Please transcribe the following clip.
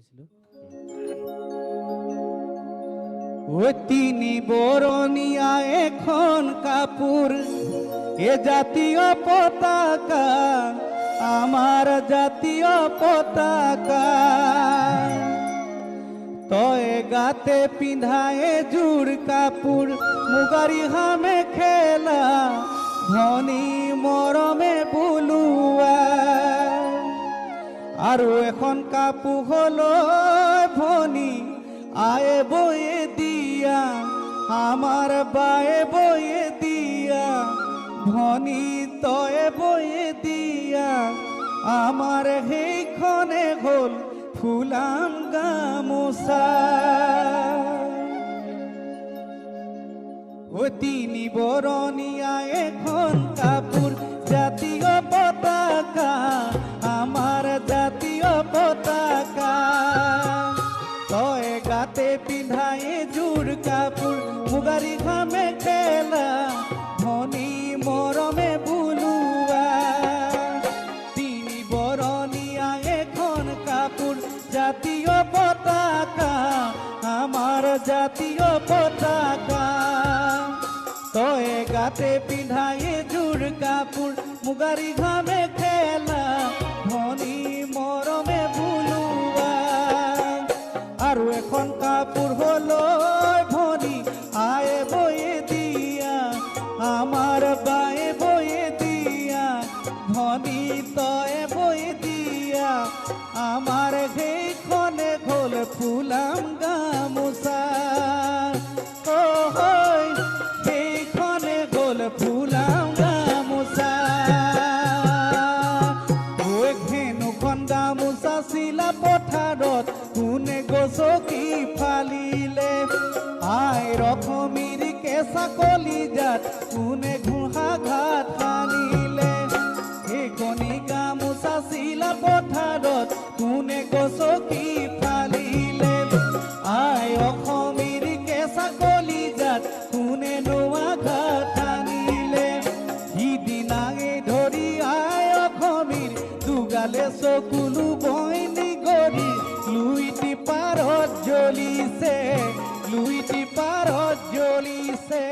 কৈছিলোঁ। তিনি বৰণীয়া এখন কাপোৰ, এ জাতীয় পতাকা, আমাৰ জাতীয় পতাকা। তই গাতে পিন্ধাই এযোৰ কাপোৰ, মুগাৰী হামে খেলা, ধনী মৰমে বুলোৱা। আৰু এখন কাপোৰ হলৈ ভনী আয়ে বয়ে দিয়া, আমাৰ বায়ে বয়ে দিয়া, ভনী তয়ে বয়ে দিয়া, আমাৰ সেইখনে হ'ল ফুলাম গামোচা। তিনি বৰণীয়া এখন কাপোৰ, জাতীয় পতাকা, আমাৰ জাতীয় পতাকা। তই গাতে পিন্ধাই এযোৰ কাপোৰ, মুগাৰী ঘামে খেলা, ধনী মৰমে বুলোৱা। তিনি বৰণীয়া এখন কাপোৰ, জাতীয় পতাকা, আমাৰ জাতীয় পতাকা। তই গাতে পিন্ধাই এযোৰ কাপোৰ, মুগাৰী ঘামে খেলা, ধনী মৰমে বুলোৱা। আৰু এখন কাপোৰ হলৈ ভনী আয়ে বয়ে দিয়া, আমাৰ বায়ে বয়ে দিয়া, ধনী তয়ে বয়ে দিয়া, আমাৰ সেইখনে হ'ল ফুলাম গামোচা। সেইখনে হ'ল ফুলাম গামোচা। ধেনুখন গামোচা চিলা পথাৰত, কোনে গছকি ফালিলে, আই ৰখমীৰ কেঁচা কলিজাত, কোনে ঘোঁহা ঘাট সানিলে। সেইখনি গামোচা চিলা পথাৰত, কোনে গছকি ফালিলে, আই অসমীৰ কেঁচা কলিজাত, কোনে নোৱা ঘাট সানিলে। সিদিনাই ধৰি আই অসমীৰ দুগালে চকুলো বইনি গৰি, লুইটি পাৰত জ্বলিছে, লুইটি পাৰত জ্বলিছে।